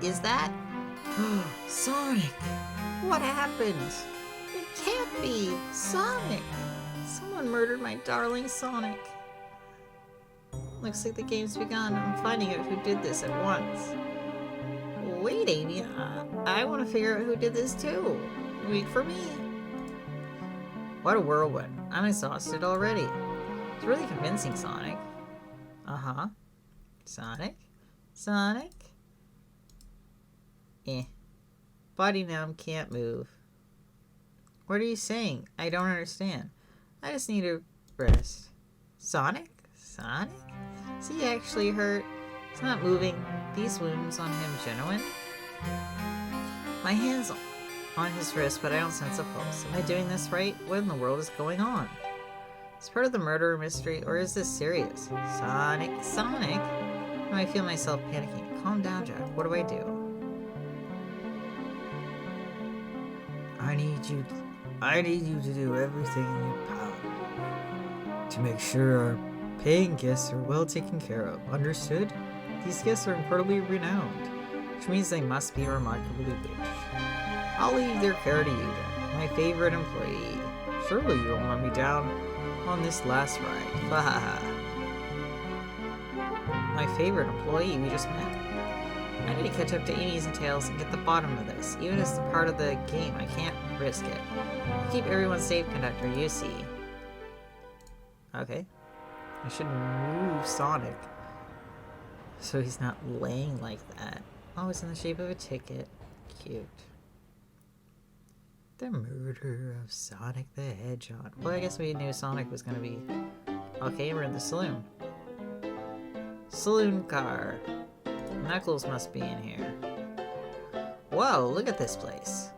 is that? Sonic! What happened? It can't be! Sonic! Someone murdered my darling Sonic. Looks like the game's begun. I'm finding out who did this at once. Wait, Amy. I want to figure out who did this too. Wait for me. What a whirlwind. I'm exhausted already. It's really convincing, Sonic. Uh-huh. Sonic? Sonic? Body numb, can't move. What are you saying? I don't understand. I just need a rest. Sonic? Sonic? Is he actually hurt? He's not moving. These wounds on him genuine? My hand's on his wrist, but I don't sense a pulse. Am I doing this right? What in the world is going on? Is part of the murder mystery, or is this serious? Sonic? Sonic? I feel myself panicking. Calm down, Jack. What do I do? I need you to do everything in your power to make sure our paying guests are well taken care of. Understood? These guests are incredibly renowned, which means they must be remarkably rich. I'll leave their care to you, Jack, my favorite employee. Surely you won't let me down on this last ride. My favorite employee we just met. I need to catch up to Amy's and Tails and get the bottom of this. Even as the part of the game, I can't risk it. Keep everyone safe, conductor, you see. Okay. I should move Sonic so he's not laying like that. Oh, it's in the shape of a ticket. Cute. The murder of Sonic the Hedgehog. Well, I guess we knew Sonic was gonna be... Okay, we're in the saloon. Saloon car. Knuckles must be in here. Whoa, look at this place.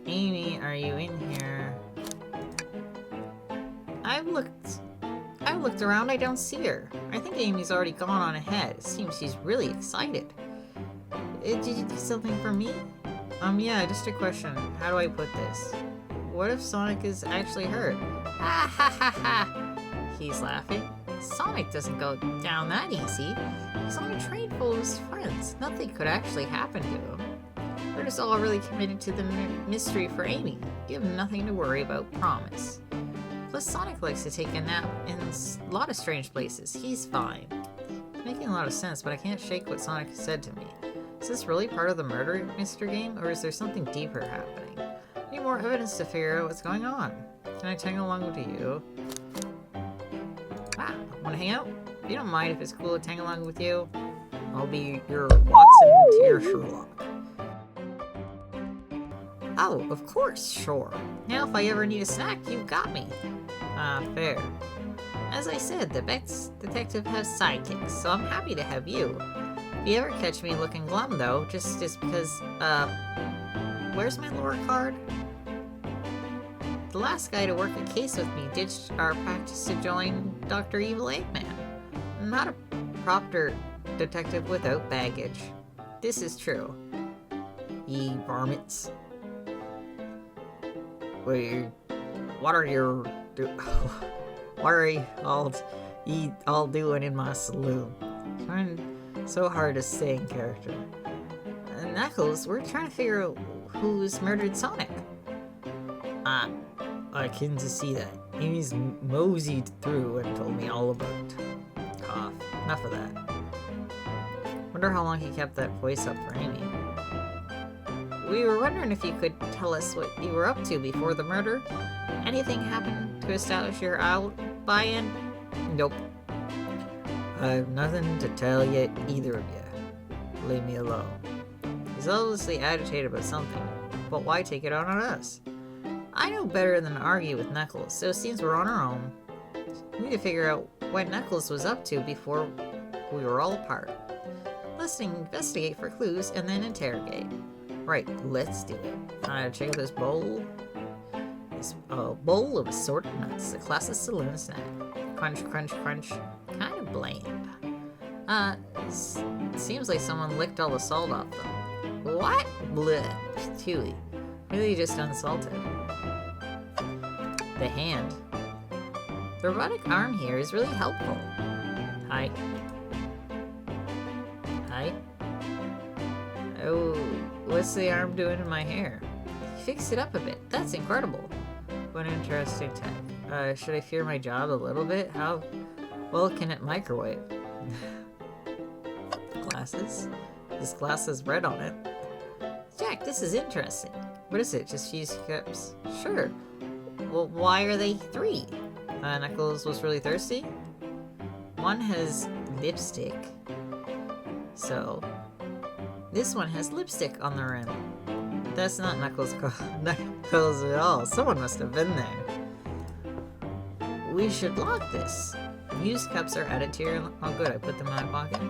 Amy, are you in here? I've looked around, I don't see her. I think Amy's already gone on ahead. It seems she's really excited. Did you do something for me? Yeah, just a question. How do I put this? What if Sonic is actually hurt? Ha ha ha ha! He's laughing. Sonic doesn't go down that easy. He's on a train full of his friends. Nothing could actually happen to him. We're just all really committed to the mystery for Amy. You have nothing to worry about, promise. Plus, Sonic likes to take a nap in a lot of strange places. He's fine. It's making a lot of sense, but I can't shake what Sonic has said to me. Is this really part of the murder mystery game, or is there something deeper happening? I need more evidence to figure out what's going on. Can I tag along with you? Wanna hang out? If you don't mind if it's cool to tag along with you, I'll be your Watson to your Sherlock. Oh, of course, sure. Now if I ever need a snack, you've got me. Fair. As I said, the best detective has sidekicks, so I'm happy to have you. If you ever catch me looking glum, though, just because, where's my lore card? The last guy to work a case with me ditched our practice to join Dr. Evil Eggman. I'm not a proper detective without baggage. This is true. Ye varmints. What are you all doing in my saloon? Trying so hard to stay in character. Knuckles, we're trying to figure out who's murdered Sonic. I can see that. Amy's moseyed through and told me all about. Cough. Enough of that. Wonder how long he kept that voice up for Amy. We were wondering if you could tell us what you were up to before the murder. Anything happened to establish your alibi? Nope. I have nothing to tell yet, either of you. Leave me alone. He's obviously agitated about something, but why take it out on us? I know better than to argue with Knuckles, so it seems we're on our own. We need to figure out what Knuckles was up to before we were all apart. Let's investigate for clues and then interrogate. Right, let's do it. Check out this bowl. It's a bowl of assorted nuts, a classic saloon snack. Crunch, crunch, crunch. Kind of bland. Seems like someone licked all the salt off them. What? Bleh. Chewy. Really just unsalted. The hand. The robotic arm here is really helpful. Hi. Hi. Oh, what's the arm doing in my hair? He fixed it up a bit. That's incredible. What interesting tech. Should I fear my job a little bit? How well can it microwave? Glasses? This glass has red on it. Jack, this is interesting. What is it? Just fuse cups? Sure. Well, why are they 3? Knuckles was really thirsty? One has lipstick. So, this one has lipstick on the rim. That's not Knuckles' Knuckles at all. Someone must have been there. We should lock this. Used cups are added to your... Oh good, I put them in my pocket.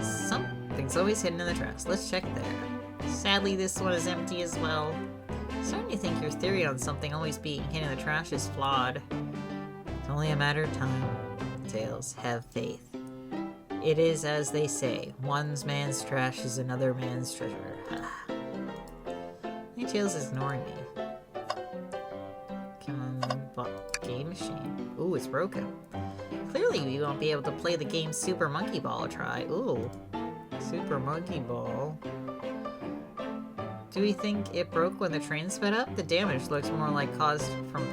Something's always hidden in the trash. Let's check there. Sadly, this one is empty as well. Starting to think your theory on something always being hidden in the trash is flawed. It's only a matter of time. Tails, have faith. It is as they say, one man's trash is another man's treasure. I think Tails is ignoring me. Come on, game machine. Ooh, it's broken. Clearly we won't be able to play the game Super Monkey Ball try. Ooh, Super Monkey Ball. Do we think it broke when the train sped up? The damage looks more like caused from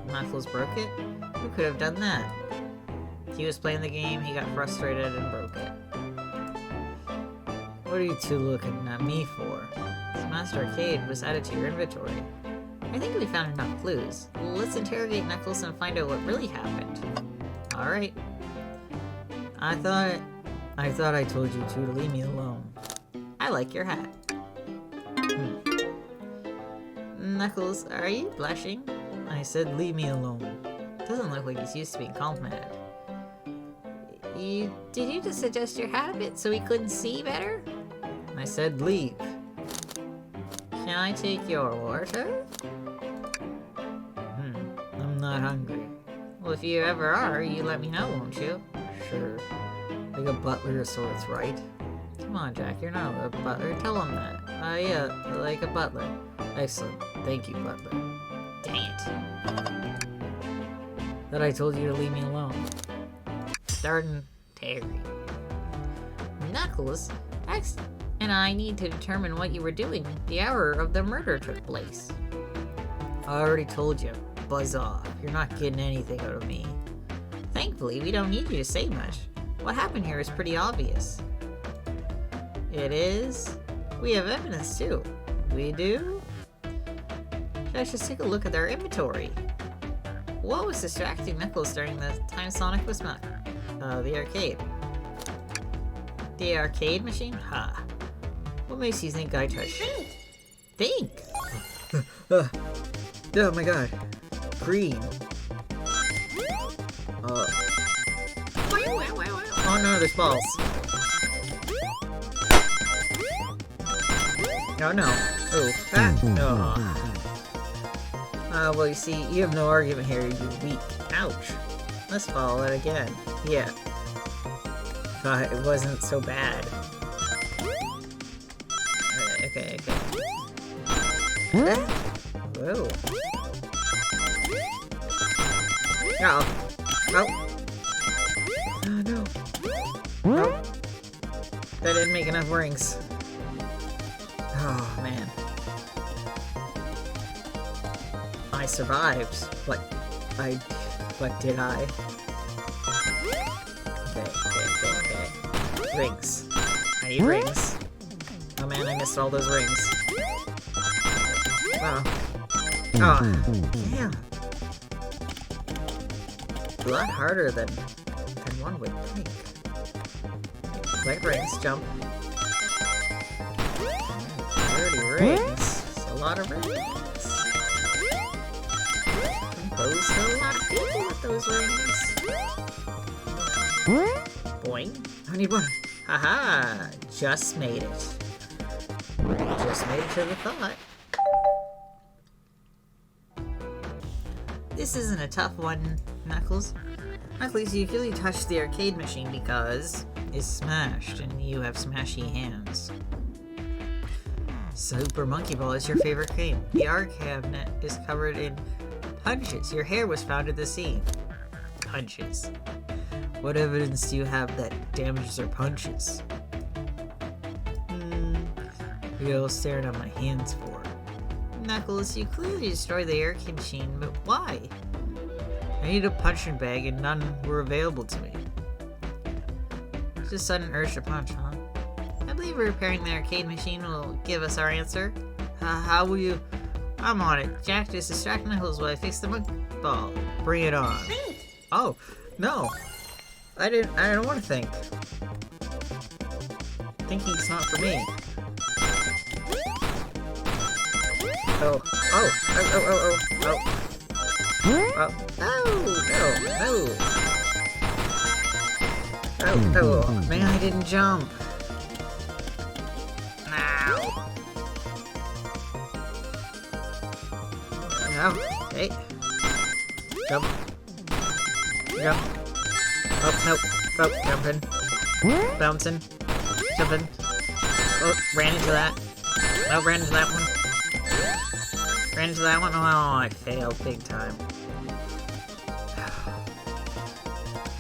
Knuckles broke it. Who could have done that? He was playing the game, he got frustrated and broke it. What are you two looking at me for? This Master Arcade was added to your inventory. I think we found enough clues. Let's interrogate Knuckles and find out what really happened. Alright. I thought I told you two to leave me alone. I like your hat. Knuckles, are you blushing? I said leave me alone. Doesn't look like he's used to being complimented. Did you just adjust your hat a bit so he couldn't see better? I said leave. Can I take your water? I'm not hungry. Well, if you ever are, you let me know, won't you? Sure. Like a butler of sorts, right? Come on, Jack, you're not a butler. Tell him that. Yeah, like a butler. Excellent. Thank you, butler. Dang it. That I told you to leave me alone. Darn Terry. Knuckles, X and I need to determine what you were doing the hour of the murder took place. I already told you. Buzz off. You're not getting anything out of me. Thankfully, we don't need you to say much. What happened here is pretty obvious. It is? We have evidence too. We do? Let's just take a look at their inventory. What was distracting Knuckles during the time Sonic was not? The arcade. The arcade machine? Ha. What makes you think I touched it? Think! Oh my god. Green. Oh no, there's balls. Oh no. Oh. Ah. Oh. Well, you see, you have no argument here, you weak. Ouch. Let's follow it again. Yeah. It wasn't so bad. Okay. Whoa. Oh. Oh. Oh no. Oh. That didn't make enough rings. Oh man. I survived. What did I? Okay. Rings. I need rings. Oh man, I missed all those rings. Wow. Oh, damn. A lot harder than one would think. Collect rings, jump. 30 rings. That's a lot of rings. Composed a lot of people with those rings. Boing. I need one. Haha! Just made it. Just made it to the thought. This isn't a tough one, Knuckles. Knuckles, you really touched the arcade machine because it's smashed and you have smashy hands. Super Monkey Ball is your favorite game. The art cabinet is covered in punches. Your hair was found at the scene. Punches. What evidence do you have that damages her punches? What are you all staring at my hands for? Knuckles, you clearly destroyed the arcade machine, but why? I needed a punching bag and none were available to me. Just a sudden urge to punch, huh? I believe repairing the arcade machine will give us our answer. How will you? I'm on it. Jack, just distract Knuckles while I fix the monkey ball. Bring it on. Oh, no. I don't want to think. Thinking's not for me. Oh. Oh, man, I didn't jump. Ow. No, hey. Jump. Oh, nope. Oh, jumping. Bouncing. Jumping. Oh, ran into that. Oh, ran into that one. Ran into that one. Oh, I failed big time.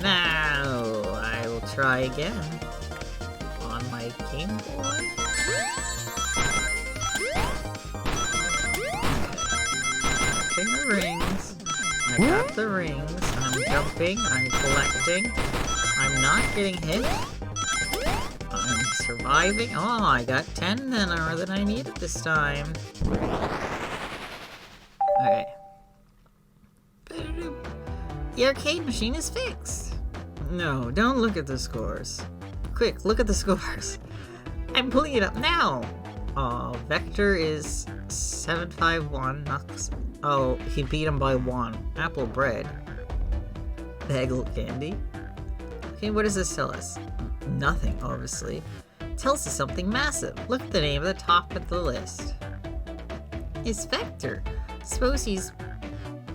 Now, I will try again. On my Game Boy. Collecting the rings. I got the rings. I'm jumping. I'm collecting. I'm not getting hit. I'm surviving. Oh, I got 10 more than I needed this time. Okay. The arcade machine is fixed. No, don't look at the scores. Quick, look at the scores. I'm pulling it up now. Oh, Vector is 751. Oh, he beat him by 1. Apple bread. Bagel candy. Okay, what does this tell us? Nothing, obviously. It tells us something massive. Look at the name at the top of the list. It's Vector. Suppose he's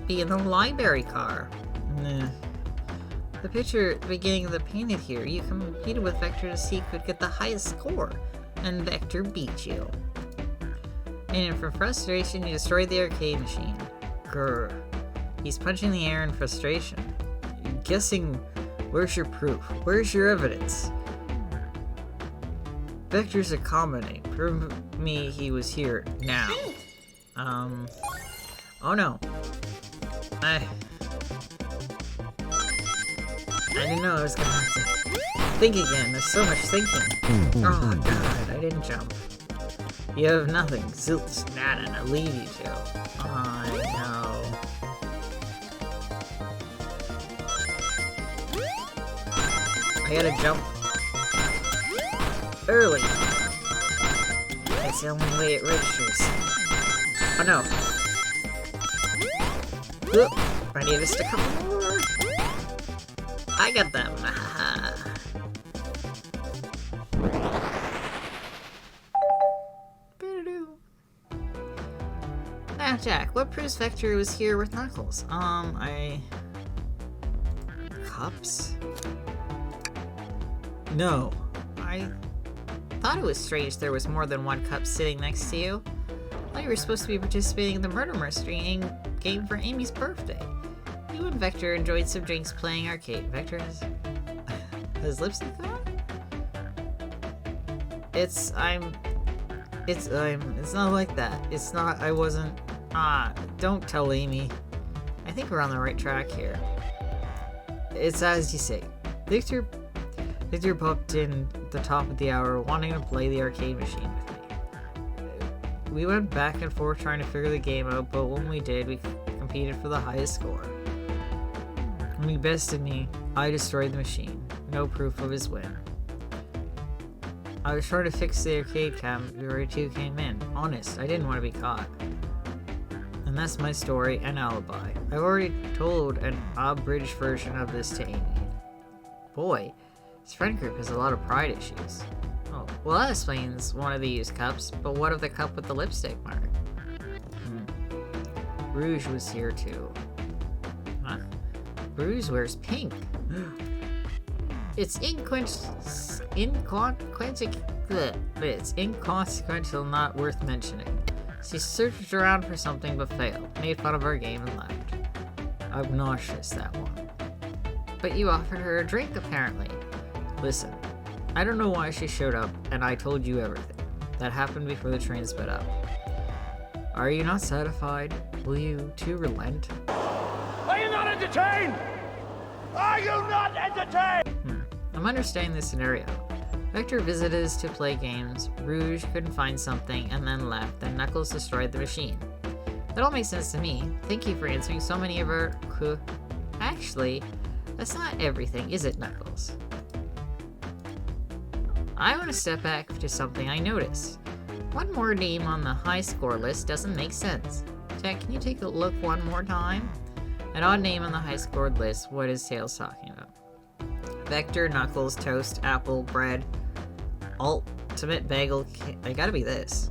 be in the library car. Nah. The picture at the beginning of the painted here, you competed with Vector to see who could get the highest score, and Vector beat you. And for frustration, you destroyed the arcade machine. Grr. He's punching the air in frustration. Guessing, where's your proof? Where's your evidence? Vector's a common name. Prove me he was here now. Oh no. I didn't know I was gonna have to think again. There's so much thinking. Oh god, I didn't jump. You have nothing. Zilch, nada, I leave you two. I know. I gotta jump early. It's the only way it registers. Oh no. Oop, I need just a couple more. I got them. Now, Jack, what proves Vector was here with Knuckles? Cups? No. I thought it was strange there was more than one cup sitting next to you. I thought you were supposed to be participating in the Murder Mystery game for Amy's birthday. You and Vector enjoyed some drinks playing arcade. Vector has lipstick on? It's not like that. It's not, I wasn't, don't tell Amy. I think we're on the right track here. It's as you say. Victor popped in at the top of the hour wanting to play the arcade machine with me. We went back and forth trying to figure the game out, but when we did, we competed for the highest score. When he bested me, I destroyed the machine. No proof of his win. I was trying to fix the arcade cabinet before you two came in. Honest, I didn't want to be caught. And that's my story and alibi. I've already told an abridged version of this to Amy. Boy, his friend group has a lot of pride issues. Oh, well that explains one of the used cups, but what of the cup with the lipstick mark? Rouge was here too. Huh? Rouge wears pink. It's inconsequential, not worth mentioning. She searched around for something but failed, made fun of our game and left. Obnoxious, that one. But you offered her a drink, apparently. Listen, I don't know why she showed up, and I told you everything. That happened before the train sped up. Are you not satisfied? Will you two relent? Are you not entertained? Are you not entertained? I'm understanding this scenario. Vector visited us to play games, Rouge couldn't find something, and then left, then Knuckles destroyed the machine. That all makes sense to me. Thank you for answering so many of our... Actually, that's not everything, is it, Knuckles? I want to step back to something I noticed. One more name on the high score list doesn't make sense. Jack, can you take a look one more time? An odd name on the high scored list, what is Tails talking about? Vector, Knuckles, Toast, Apple, Bread, Ultimate Bagel, they gotta be this.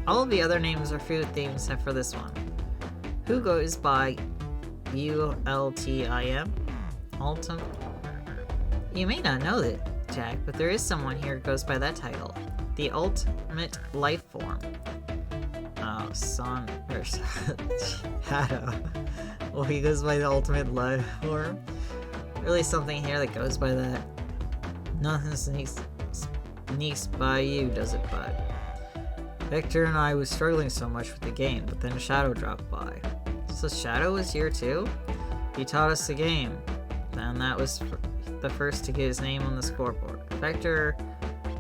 All of the other names are food themes except for this one. Who goes by ULTIM? Ultim? You may not know that, Jack, but there is someone here who goes by that title. The Ultimate Life Form. Oh, Son, or Shadow. Well, he goes by the Ultimate Life Form. Really something here that goes by that. Nothing sneaks by you, does it, bud? Vector and I was struggling so much with the game, but then Shadow dropped by. So Shadow was here too? He taught us the game, and that was the first to get his name on the scoreboard. Vector,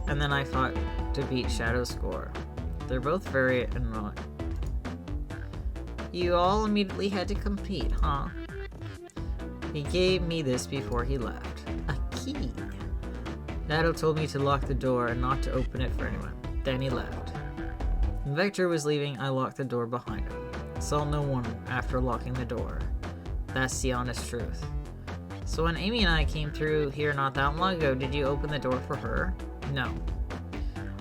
and then I fought to beat Shadow's score. They're both very annoying. You all immediately had to compete, huh? He gave me this before he left. A key. Shadow told me to lock the door and not to open it for anyone. Then he left. When Vector was leaving, I locked the door behind him. Saw no one after locking the door. That's the honest truth. So when Amy and I came through here not that long ago, did you open the door for her? No.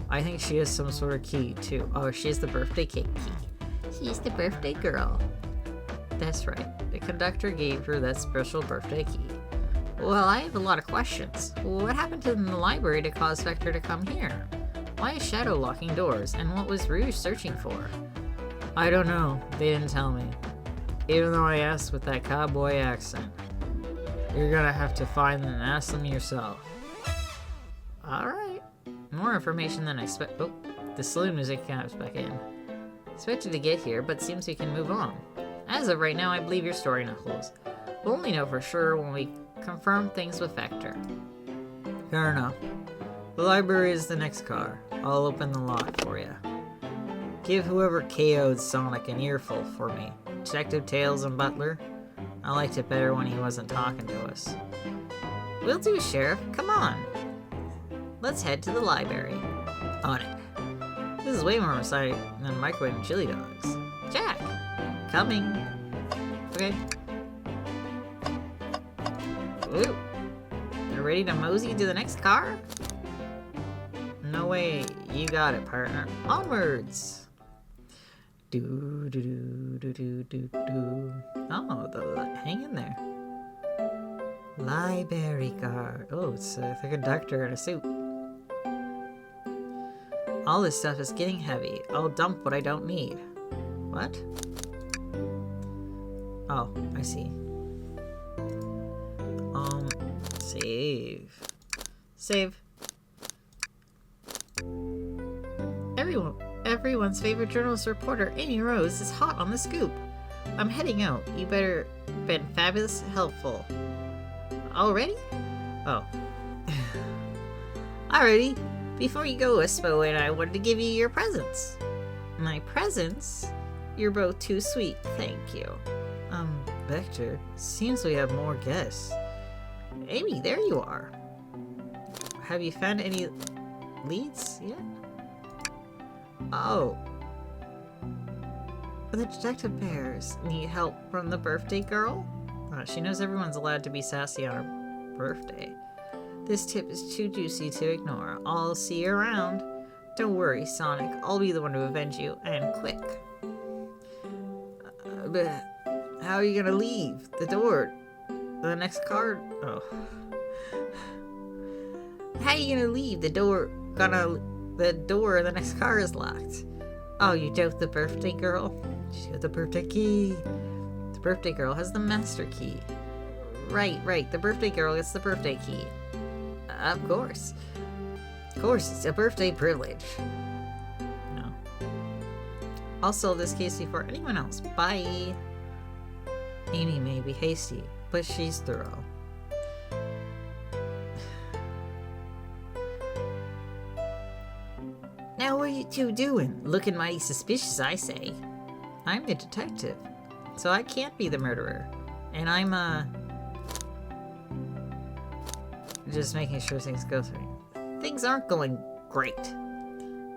I think she has some sort of key, too. Oh, she has the birthday cake key. She's the birthday girl. That's right. The conductor gave her that special birthday key. Well, I have a lot of questions. What happened to the library to cause Vector to come here? Why is Shadow locking doors? And what was Rouge searching for? I don't know. They didn't tell me. Even though I asked with that cowboy accent. You're gonna have to find them and ask them yourself. Alright. More information than I expect. Oh, the saloon music comes back in. Expected to get here, but seems we can move on. As of right now, I believe your story, Knuckles. We'll only know for sure when we confirm things with Vector. Fair enough. The library is the next car. I'll open the lock for you. Give whoever KO'd Sonic an earful for me. Detective Tails and Butler. I liked it better when he wasn't talking to us. Will do, Sheriff. Come on. Let's head to the library. On it. This is way more exciting than microwave chili dogs. Jack! Coming. Okay. Ooh. They're ready to mosey to the next car? No way. You got it, partner. Onwards! Do do do do do do do. Oh, hang in there. Library card. Oh, it's the conductor in a suit. All this stuff is getting heavy. I'll dump what I don't need. What? Oh, I see. Save. Save. Everyone's favorite journalist reporter, Amy Rose, is hot on the scoop. I'm heading out. You better been fabulous helpful. Already? Oh. Alrighty. Before you go, Espo and I wanted to give you your presents. My presents? You're both too sweet, thank you. Vector, seems we have more guests. Amy, there you are. Have you found any leads yet? Oh. The detective bears need help from the birthday girl? She knows everyone's allowed to be sassy on her birthday. This tip is too juicy to ignore. I'll see you around. Don't worry, Sonic. I'll be the one to avenge you, and quick. But how are you gonna leave? The door. The next car. Oh. How are you gonna leave? The door of the next car is locked. Oh, you doubt the birthday girl? She's got the birthday key. The birthday girl has the master key. Right. The birthday girl gets the birthday key. Of course. Of course, it's a birthday privilege. No. I'll solve this case before anyone else. Bye. Amy may be hasty, but she's thorough. Now what are you two doing? Looking mighty suspicious, I say. I'm the detective, so I can't be the murderer. And I'm, just making sure things go through. Things aren't going great.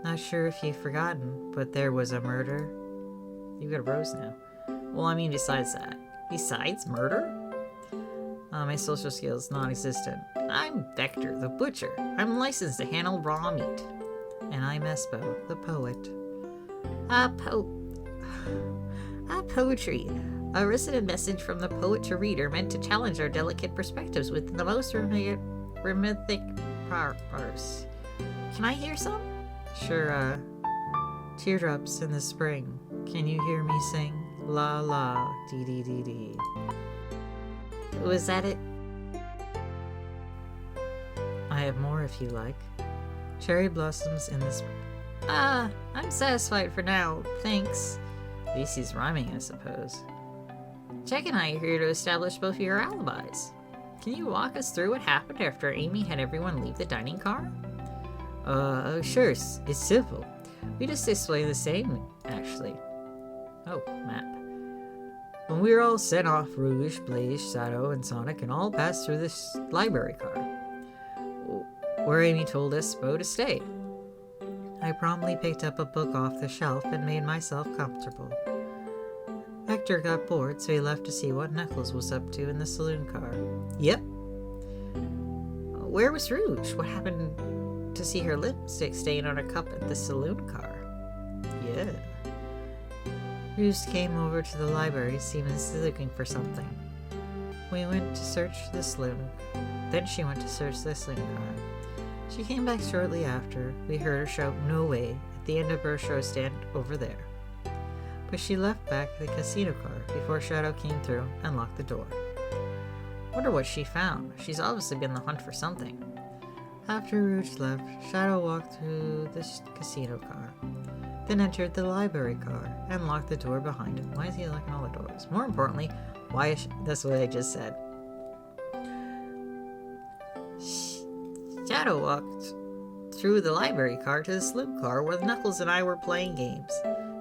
Not sure if you've forgotten, but there was a murder. You've got a rose now. Well, I mean, besides that. Besides murder? My social skills non-existent. I'm Vector, the butcher. I'm licensed to handle raw meat. And I'm Espo, the poet. Poetry. A resident message from the poet to reader meant to challenge our delicate perspectives with the most rhythmic parse. Can I hear some? Sure, teardrops in the spring. Can you hear me sing? La la, dee dee dee dee. Was that it? I have more if you like. Cherry blossoms in the spring. I'm satisfied for now, thanks. At least he's rhyming, I suppose. Jack and I are here to establish both of your alibis. Can you walk us through what happened after Amy had everyone leave the dining car? Sure, it's simple. We just display the same, actually. Oh, map. When we were all sent off, Rouge, Blaze, Shadow, and Sonic and all passed through this library car, where Amy told Espo to stay. I promptly picked up a book off the shelf and made myself comfortable. Hector got bored, so he left to see what Knuckles was up to in the saloon car. Yep. Where was Rouge? What happened to see her lipstick stain on a cup at the saloon car? Yeah. Rouge came over to the library, seemingly looking for something. We went to search the saloon. Then she went to search the saloon car. She came back shortly after. We heard her shout, "No way," at the end of her show stand over there. But she left back the casino car before Shadow came through and locked the door. Wonder what she found. She's obviously been on the hunt for something. After Rouge left, Shadow walked through the casino car, then entered the library car and locked the door behind him. Why is he locking all the doors? More importantly, why is that's what I just said. Shadow walked through the library car to the saloon car where Knuckles and I were playing games.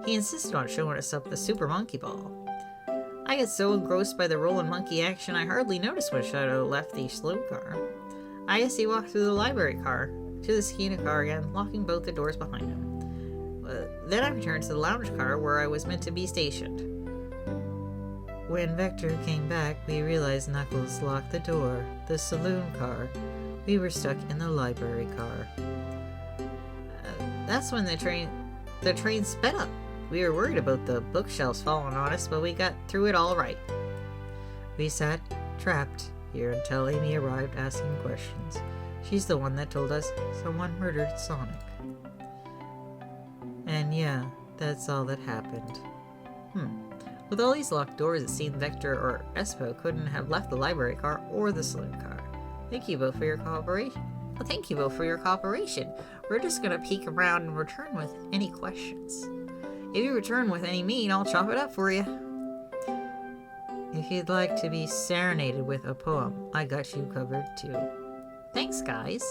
He insisted on showing us up the Super Monkey Ball. I got so engrossed by the roll and monkey action I hardly noticed when Shadow left the saloon car. I guess he walked through the library car to the casino car again, locking both the doors behind him. Then I returned to the lounge car where I was meant to be stationed. When Vector came back, we realized Knuckles locked the door, the saloon car. We were stuck in the library car. That's when the train sped up. We were worried about the bookshelves falling on us, but we got through it all right. We sat trapped here until Amy arrived asking questions. She's the one that told us someone murdered Sonic. And yeah, that's all that happened. With all these locked doors, it seemed Vector or Espo couldn't have left the library car or the saloon car. Thank you both for your cooperation. Well, thank you both for your cooperation. We're just gonna peek around and return with any questions. If you return with any meat, I'll chop it up for you. If you'd like to be serenaded with a poem, I got you covered too. Thanks, guys.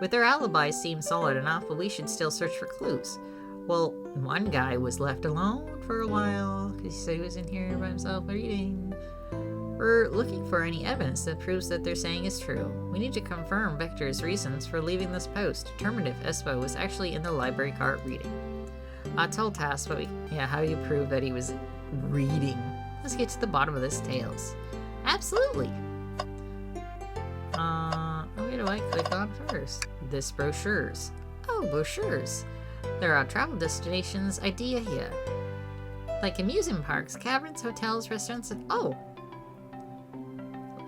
With their alibis seem solid enough, but we should still search for clues. Well, one guy was left alone for a while because he said he was in here by himself reading. We're looking for any evidence that proves that they're saying is true. We need to confirm Vector's reasons for leaving this post, determine if Espo was actually in the library car reading. Tall task, but how do you prove that he was reading? Let's get to the bottom of this tales. Absolutely! What do I click on first? This brochures. Oh, brochures. There are travel destinations idea here. Like amusement parks, caverns, hotels, restaurants, and oh!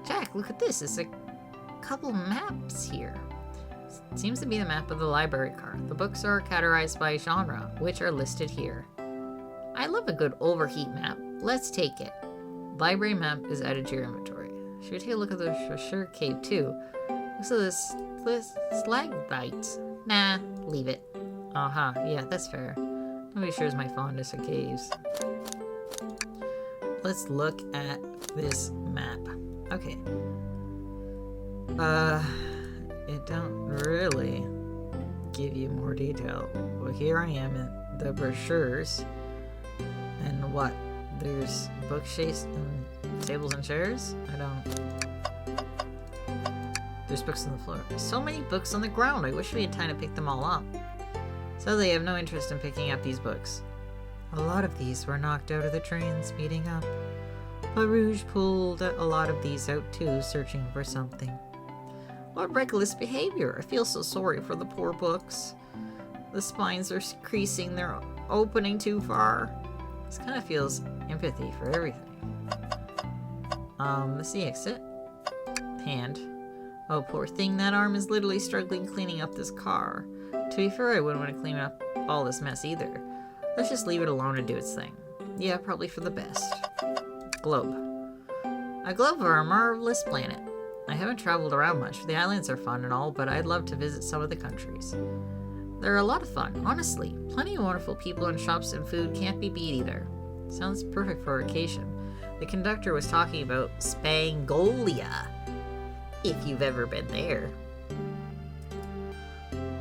Jack, look at this. There's a couple maps here. Seems to be the map of the library car. The books are categorized by genre, which are listed here. I love a good overheat map. Let's take it. Library map is added to your inventory. Should we take a look at the Sure Cave too? Looks like this stalagmites. Nah, leave it. Yeah, that's fair. Nobody shares my fondness of caves. Let's look at this map. Okay. It don't really give you more detail. Well, here I am in the brochures. And what? There's bookshelves and tables and chairs? I don't... There's books on the floor. So many books on the ground. I wish we had time to pick them all up. Sadly, I have no interest in picking up these books. A lot of these were knocked out of the train speeding up. But Rouge pulled a lot of these out too, searching for something. What reckless behavior! I feel so sorry for the poor books. The spines are creasing, they're opening too far. This kind of feels empathy for everything. Let's see, exit. Hand. Oh, poor thing, that arm is literally struggling cleaning up this car. To be fair, I wouldn't want to clean up all this mess either. Let's just leave it alone and do its thing. Yeah, probably for the best. Globe. A globe of our marvelous planet. I haven't traveled around much. The islands are fun and all, but I'd love to visit some of the countries. They're a lot of fun, honestly. Plenty of wonderful people and shops, and food can't be beat either. Sounds perfect for a vacation. The conductor was talking about Spangolia, if you've ever been there.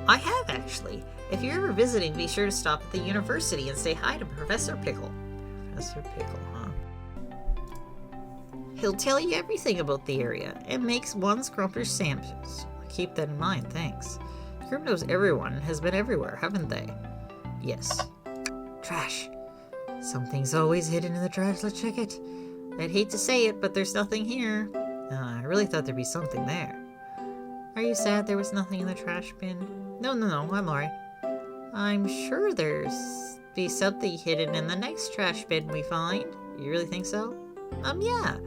I have, actually. If you're ever visiting, be sure to stop at the university and say hi to Professor Pickle. Professor Pickle, huh? He'll tell you everything about the area and makes one scrumptious sandwiches. Keep that in mind, thanks. The group knows everyone and has been everywhere, haven't they? Yes. Trash. Something's always hidden in the trash. Let's check it. I'd hate to say it, but there's nothing here. I really thought there'd be something there. Are you sad there was nothing in the trash bin? No, I'm alright. I'm sure there's be something hidden in the next trash bin we find. You really think so? Yeah.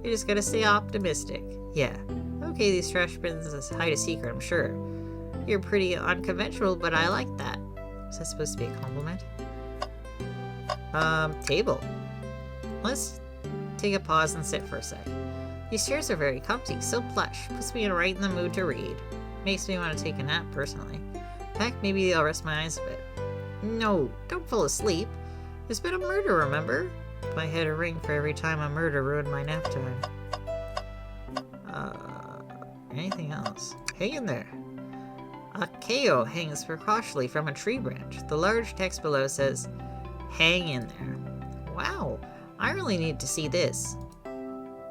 You just gotta stay optimistic. Yeah. Okay, these trash bins hide a secret, I'm sure. You're pretty unconventional, but I like that. Is that supposed to be a compliment? Table. Let's take a pause and sit for a sec. These chairs are very comfy, so plush. Puts me right in the mood to read. Makes me want to take a nap, personally. In fact, maybe I'll rest my eyes a bit. No, don't fall asleep. There's been a murder, remember? My head a ring for every time a murder ruined my nap time. Anything else? Hang in there. A KO hangs precautiously from a tree branch. The large text below says, hang in there. Wow, I really need to see this.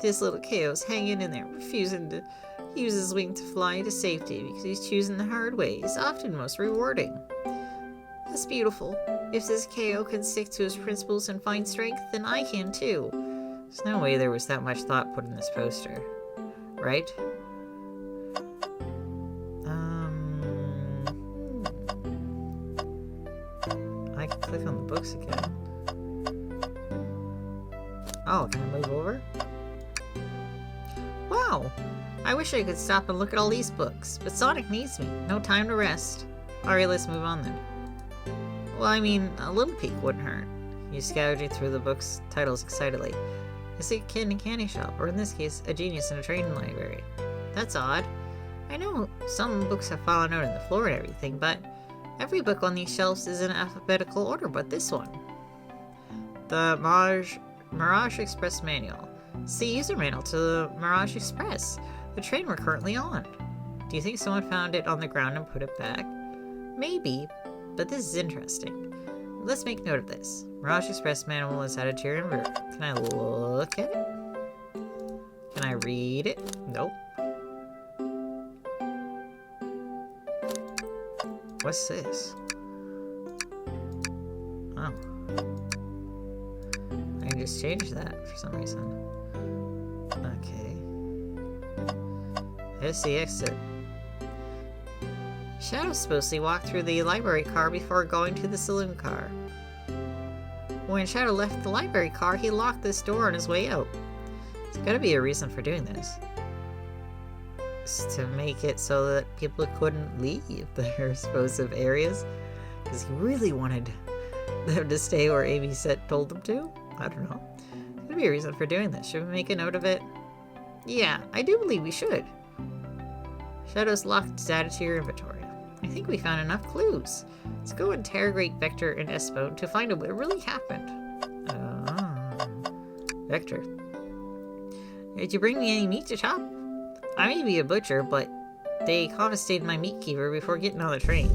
This little KO's hanging in there, refusing to use his wing to fly to safety because he's choosing the hard way. It's often most rewarding. That's beautiful. If this KO can stick to his principles and find strength, then I can too. There's no way there was that much thought put in this poster. Right? I can click on the books again. Oh, can I move over? Wow! I wish I could stop and look at all these books, but Sonic needs me. No time to rest. Alright, let's move on then. Well, I mean, a little peek wouldn't hurt. He's gouging through the book's titles excitedly. It's a kid in a candy shop, or in this case, a genius in a training library. That's odd. I know some books have fallen out on the floor and everything, but every book on these shelves is in alphabetical order but this one. The Mirage Express Manual. It's the user manual to the Mirage Express, the train we're currently on. Do you think someone found it on the ground and put it back? Maybe, but this is interesting. Let's make note of this. Mirage Express Manual is added to your inventory. Can I look at it? Can I read it? Nope. What's this? Oh. I can just change that for some reason. Okay. There's the exit. Shadow's supposed to walk through the library car before going to the saloon car. When Shadow left the library car, he locked this door on his way out. There's gotta be a reason for doing this. It's to make it so that people couldn't leave their explosive areas. Because he really wanted them to stay where Amy told them to? I don't know. There's gotta be a reason for doing this. Should we make a note of it? Yeah, I do believe we should. Shadow's locked is added to your inventory. I think we found enough clues. Let's go interrogate Vector and Espo to find out what really happened. Vector. Did you bring me any meat to chop? I may be a butcher, but they confiscated my meat keeper before getting on the train.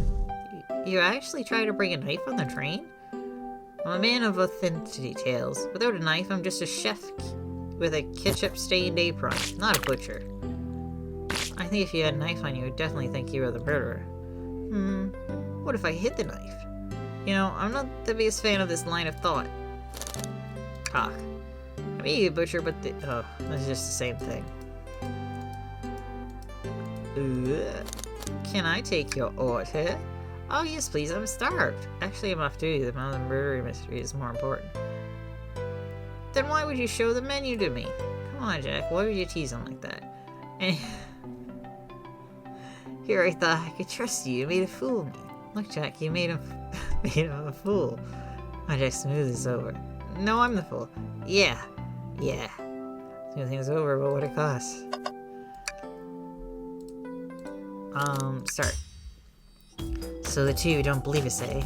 You actually tried to bring a knife on the train? I'm a man of authentic tales. Without a knife, I'm just a chef with a ketchup-stained apron, not a butcher. I think if you had a knife on you, I'd definitely think you were the murderer. What if I hid the knife? You know, I'm not the biggest fan of this line of thought. I may be a butcher, but that's just the same thing. Can I take your order? Oh yes, please, I'm starved. Actually, I'm off duty. The mother murder mystery is more important. Then why would you show the menu to me? Come on, Jack, why would you tease him like that? And here I thought I could trust you. You made a fool of me. Look, Jack, you made him a fool. Oh, Jack, smooth this over. No, I'm the fool. Yeah. Smooth things over, but what it costs. Start. So the two don't believe us, eh?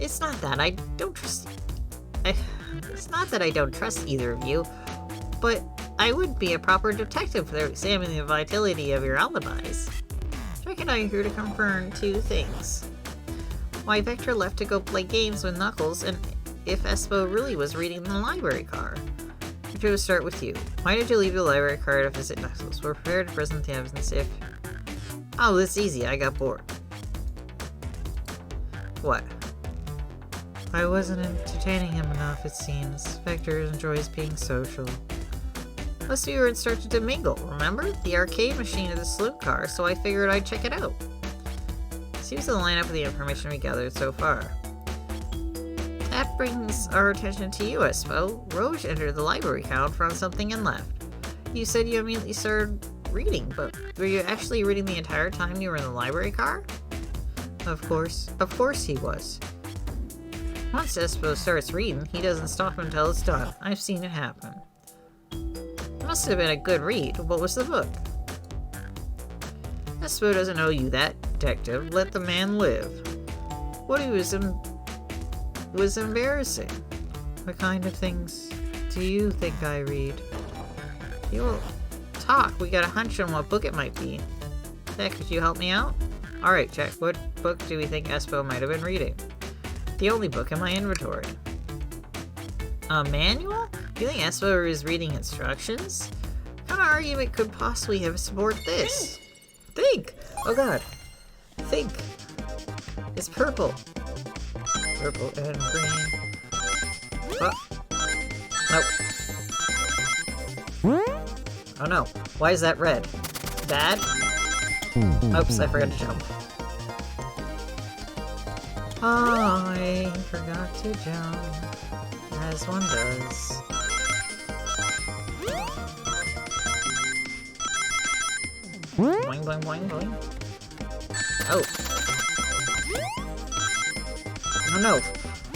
It's not that I don't trust. It's not that I don't trust either of you, but I would be a proper detective without examining the vitality of your alibis. Jack and I are here to confirm two things. Why Vector left to go play games with Knuckles, and if Espo really was reading the library card. Victor, we'll start with you. Why did you leave the library card to visit Knuckles? We're prepared to present the evidence if... Oh, that's easy. I got bored. What? I wasn't entertaining him enough, it seems. Vector enjoys being social. Plus, we were started to mingle, remember? The arcade machine of the saloon car, so I figured I'd check it out. Seems to line up with the information we gathered so far. That brings our attention to you, Espo. Roge entered the library count, found something, and left. You said you immediately started reading, but were you actually reading the entire time you were in the library car? Of course he was. Once Espo starts reading, he doesn't stop until it's done. I've seen it happen. It must have been a good read. What was the book? Espo doesn't owe you that, detective. Let the man live. What he was embarrassing. What kind of things do you think I read? You'll talk. We got a hunch on what book it might be. Jack, could you help me out? Alright, Jack, what book do we think Espo might have been reading? The only book in my inventory. A manual? Do you think Espo is reading instructions? What kind of argument could possibly have support this? Think! Oh god. Think! It's purple. Purple and green. Oh. Nope. Oh no. Why is that red? Bad? Oops, I forgot to jump. I forgot to jump. As one does. Boing, boing, boing, boing. Oh. Oh no!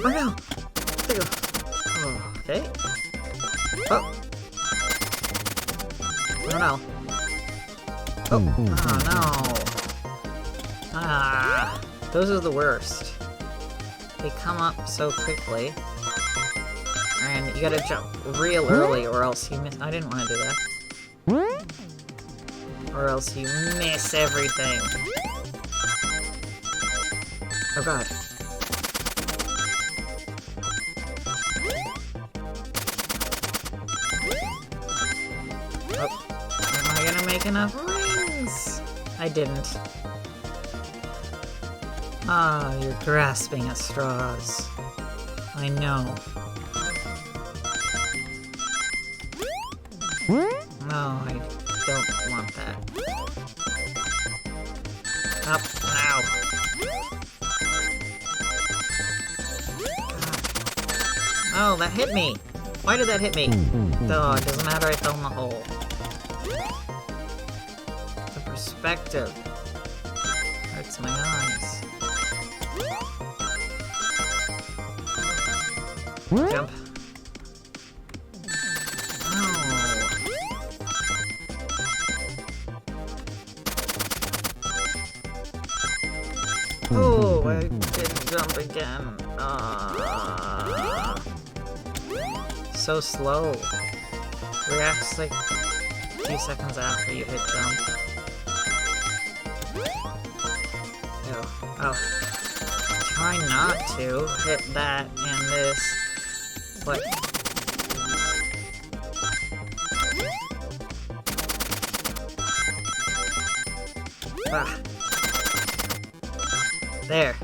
Oh no! Oh, okay. Oh! Oh no. Oh! Oh no! Ah! Those are the worst. They come up so quickly. And you gotta jump real early or else you miss- I didn't want to do that. Or else you miss everything. Oh god. Oh. Am I gonna make enough rings? I didn't. Ah, you're grasping at straws. I know. No, I don't want that. Up now. Oh, that hit me. Why did that hit me? Oh, it doesn't matter, I fell in the hole. The perspective hurts my eyes. Jump. Oh. I didn't jump again. So slow. Reacts like a few seconds after you hit jump. Oh. Try not to hit that and this. But there.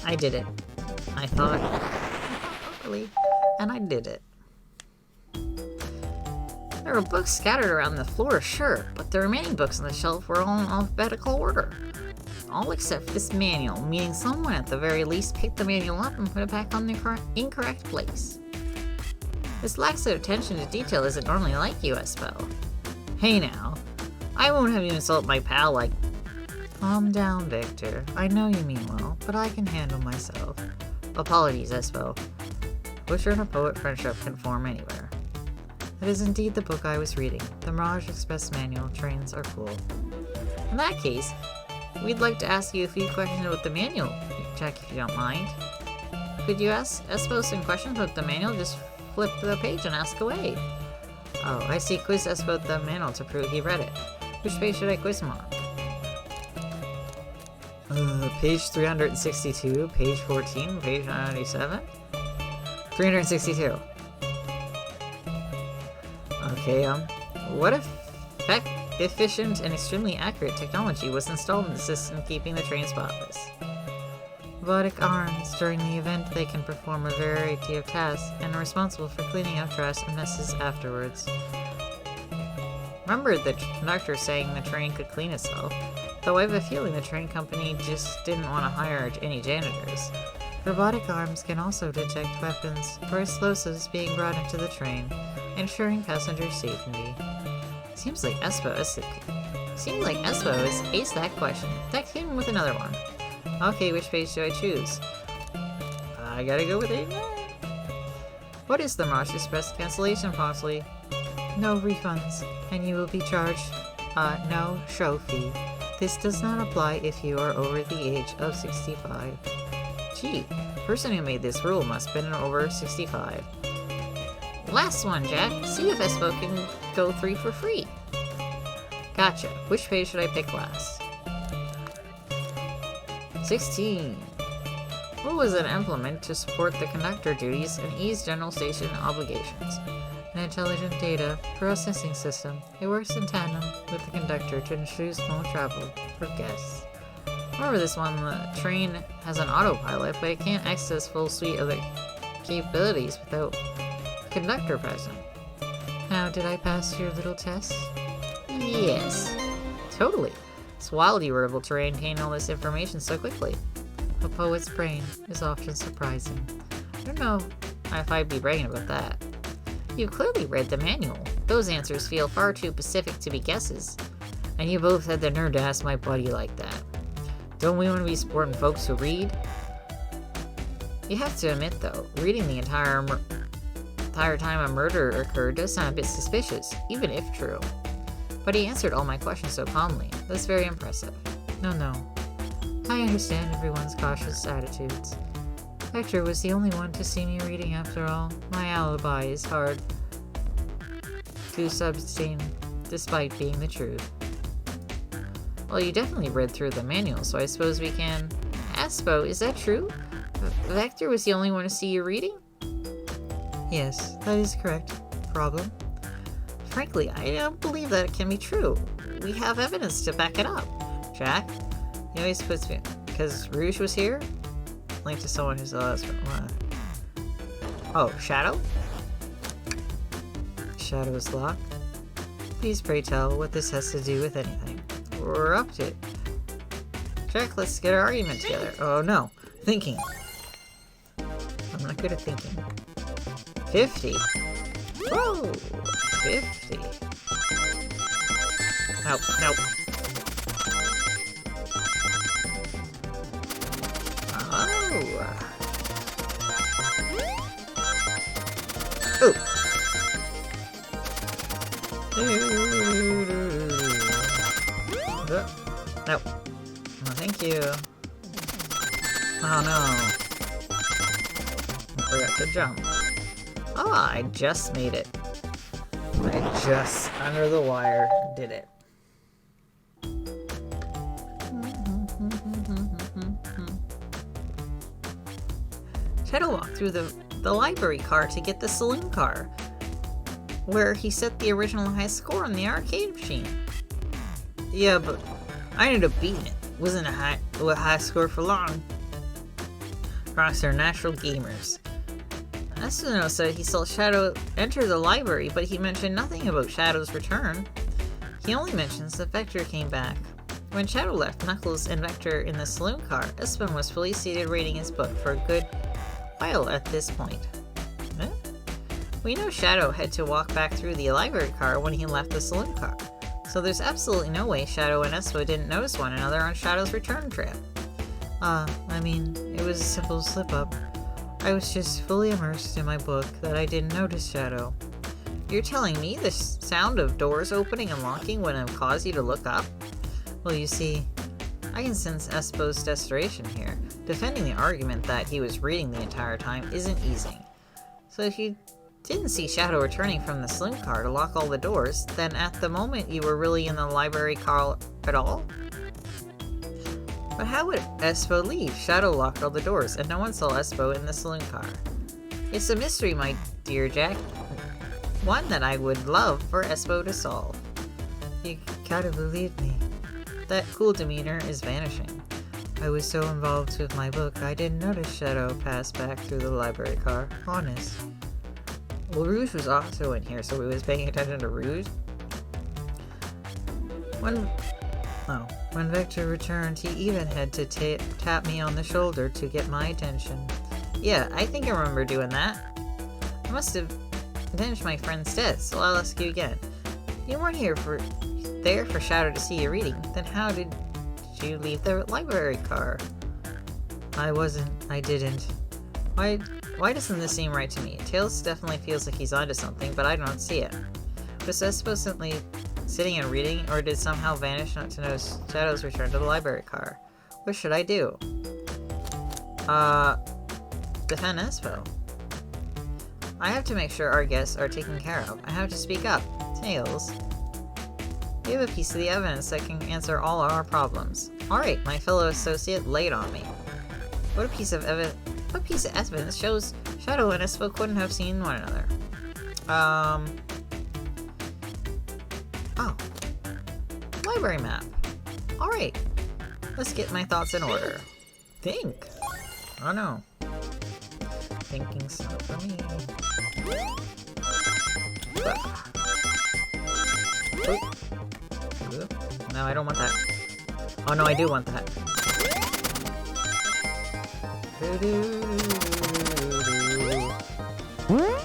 I did it. I thought properly, and I did it. There were books scattered around the floor, sure, but the remaining books on the shelf were all in alphabetical order. All except this manual, meaning someone at the very least picked the manual up and put it back on the incorrect place. This lack of attention to detail isn't normally like you, Espo. Hey now, I won't have you insult my pal like... Calm down, Victor. I know you mean well, but I can handle myself. Apologies, Espo. Butcher and a poet friendship can form anywhere. That is indeed the book I was reading. The Mirage Express Manual. Trains are cool. In that case, we'd like to ask you a few questions about the manual, Jack, if you don't mind. Could you ask Espo some questions about the manual? Just flip the page and ask away. Oh, I see. Quiz Espo the manual to prove he read it. Which page should I quiz him on? Page 362, page 14, page 97? 362. Okay, what efficient and extremely accurate technology was installed in the system keeping the train spotless? Robotic arms. During the event, they can perform a variety of tasks and are responsible for cleaning up trash and messes afterwards. Remember the conductor saying the train could clean itself, though I have a feeling the train company just didn't want to hire any janitors. Robotic arms can also detect weapons or explosives being brought into the train, ensuring passenger safety. Seems like Espo has aced that question. That came with another one. Okay, which page do I choose? I gotta go with 89. What is the Mirage Express cancellation policy? No refunds, and you will be charged no show fee. This does not apply if you are over the age of 65. Gee, the person who made this rule must have been over 65. Last one, Jack. See if Espo can go 3 for free. Gotcha. Which page should I pick last? 16. What was an implement to support the conductor duties and ease general station obligations? An intelligent data processing system. It works in tandem with the conductor to ensure smooth travel for guests. Remember this one, the train has an autopilot, but it can't access full suite of the capabilities without the conductor present. Now, did I pass your little test? Yes. Totally. It's wild you were able to retain all this information so quickly. A poet's brain is often surprising. I don't know if I'd be bragging about that. You clearly read the manual. Those answers feel far too specific to be guesses. And you both had the nerve to ask my buddy like that. Don't we want to be supporting folks who read? You have to admit though, reading the entire time a murder occurred does sound a bit suspicious, even if true. But he answered all my questions so calmly. That's very impressive. No. I understand everyone's cautious attitudes. Hector was the only one to see me reading after all. My alibi is hard to sustain, despite being the truth. Well, you definitely read through the manual, so I suppose we can... Espo, is that true? Vector was the only one to see you reading? Yes, that is correct. Problem? Frankly, I don't believe that it can be true. We have evidence to back it up. Jack? He always puts me... Because Rouge was here? Link to someone who saw us from... Oh, Shadow? Shadow's lock? Please pray tell what this has to do with anything. We're up to it. Jack, let's get our argument together. Oh no. Thinking. I'm not good at thinking. 50? Whoa! 50. Nope. Oh! Ooh! No. Oh, thank you. Oh no. I forgot to jump. Oh, I just made it. I just, under the wire, did it. Shadow walked through the library car to get the saloon car, where he set the original high score on the arcade machine. Yeah, but I ended up beating it. Wasn't a high score for long. Rocks are natural gamers. Espinos said he saw Shadow enter the library, but he mentioned nothing about Shadow's return. He only mentions that Vector came back. When Shadow left Knuckles and Vector in the saloon car, Espin was fully seated reading his book for a good while at this point. Huh? We know Shadow had to walk back through the library car when he left the saloon car, so there's absolutely no way Shadow and Espo didn't notice one another on Shadow's return trip. I mean, it was a simple slip-up. I was just fully immersed in my book that I didn't notice Shadow. You're telling me the sound of doors opening and locking wouldn't have caused you to look up? Well, you see, I can sense Espo's desperation here. Defending the argument that he was reading the entire time isn't easy. So if you didn't see Shadow returning from the saloon car to lock all the doors, then at the moment you were really in the library car at all? But how would Espo leave? Shadow locked all the doors, and no one saw Espo in the saloon car. It's a mystery, my dear Jack. One that I would love for Espo to solve. You gotta believe me. That cool demeanor is vanishing. I was so involved with my book, I didn't notice Shadow pass back through the library car. Honest. Well, Rouge was also in here, so we was paying attention to Rouge. When Vector returned, he even had to tap me on the shoulder to get my attention. Yeah, I think I remember doing that. I must have avenged my friend's death, so I'll ask you again. You weren't there for Shadow to see you reading, then how did you leave the library car? I didn't. Why doesn't this seem right to me? Tails definitely feels like he's onto something, but I don't see it. Was Espo simply sitting and reading, or did somehow vanish not to notice Shadow's return to the library car? What should I do? Defend Espo. I have to make sure our guests are taken care of. I have to speak up. Tails. You have a piece of the evidence that can answer all our problems. Alright, my fellow associate, lay it on me. What piece of evidence shows Shadow and Espo couldn't have seen one another? Oh. Library map. Alright. Let's get my thoughts in order. Think. Oh no. Thinking's not for me. Oh. No, I don't want that. Oh no, I do want that.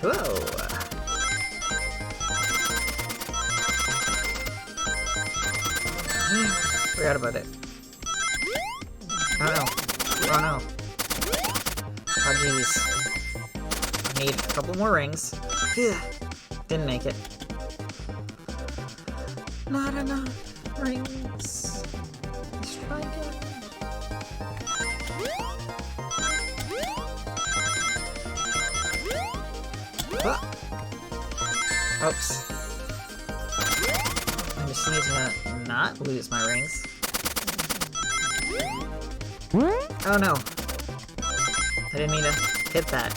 Whoa! Forgot about it. Oh no. Oh no. Oh jeez. I need a couple more rings. Didn't make it. Not enough rings. Let's try again. Oops. I just need to not lose my rings. Oh no. I didn't mean to hit that.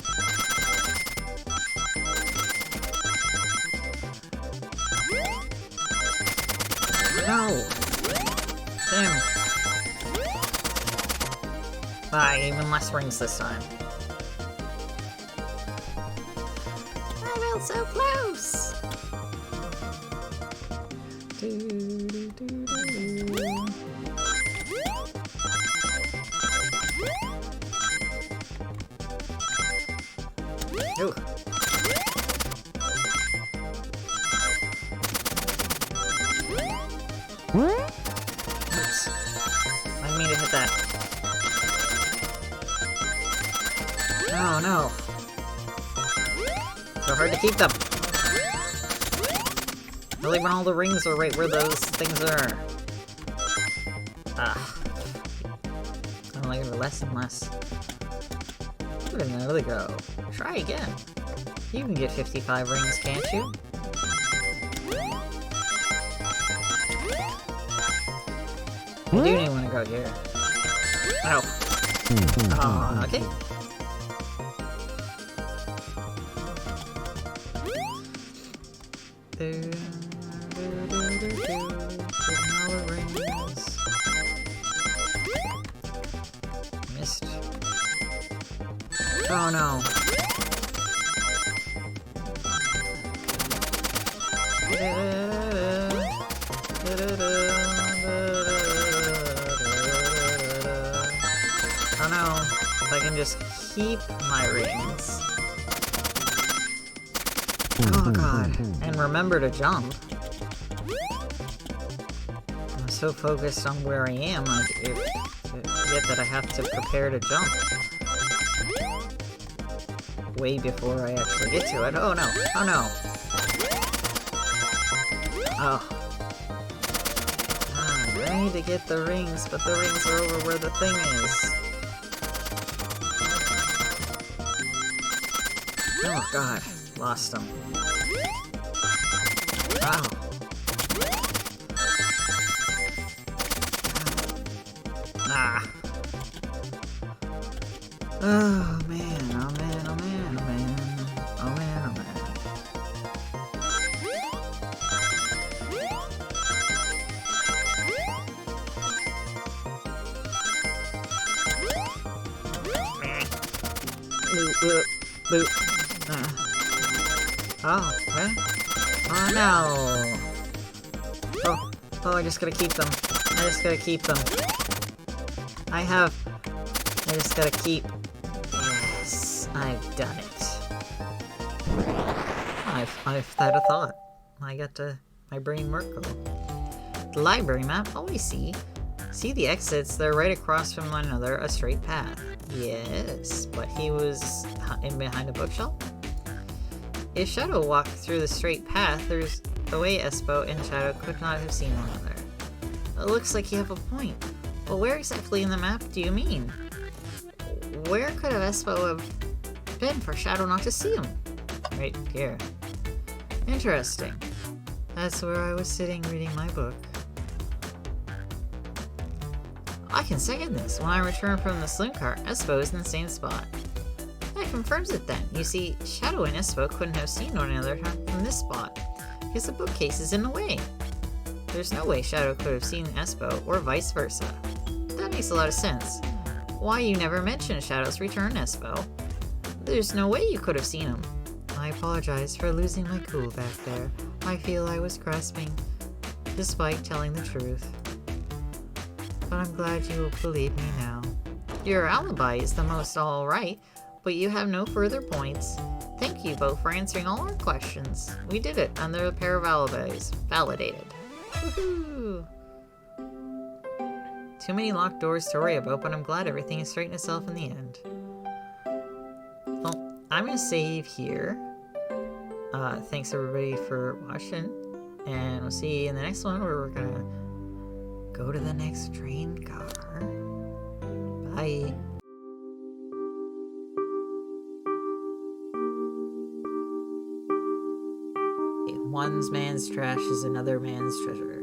No! Damn. Even less rings this time. I felt so close! Ooh. Oops. I didn't mean to hit that. Oh no. So hard to keep them. Really when all the rings are right where those things are. Ah. I like her less and less. Give it another go. Try again. You can get 55 rings, can't you? I do need one to go here. Ow. Oh, okay. All the rings. Missed. Oh no. Oh no. If I can just keep my rings. Oh god. And remember to jump. I'm so focused on where I am, I forget that I have to prepare to jump. Way before I actually get to it. Oh no. Oh no. Oh. I'm ready to get the rings, but the rings are over where the thing is. Oh god. Lost them. Wow. Nah. Oh man, oh man, oh man, oh man. Oh man, oh man. Boop. Oh, what? Oh no! Oh, I just gotta keep them. I just gotta keep them. I just gotta keep... Yes, I've done it. I've had a thought. I got to... my brain work. The library map, oh I see. See the exits, they're right across from one another, a straight path. Yes, but he was in behind a bookshelf? If Shadow walked through the straight path, there's a way Espo and Shadow could not have seen one another. It looks like you have a point. But where exactly in the map do you mean? Where could have Espo have been for Shadow not to see him? Right here. Interesting. That's where I was sitting reading my book. I can second this. When I return from the saloon car, Espo is in the same spot. That confirms it then. You see, Shadow and Espo couldn't have seen one another from this spot, because the bookcase is in the way. There's no way Shadow could have seen Espo, or vice versa. That makes a lot of sense. Why you never mentioned Shadow's return, Espo? There's no way you could have seen him. I apologize for losing my cool back there. I feel I was grasping, despite telling the truth. But I'm glad you will believe me now. Your alibi is the most alright, but you have no further points. Thank you both for answering all our questions. We did it under a pair of alibis. Validated. Woohoo! Too many locked doors to worry about, but I'm glad everything has straightened itself in the end. Well, I'm gonna save here. Thanks everybody for watching, and we'll see you in the next one where we're gonna go to the next train car. Bye. One man's trash is another man's treasure.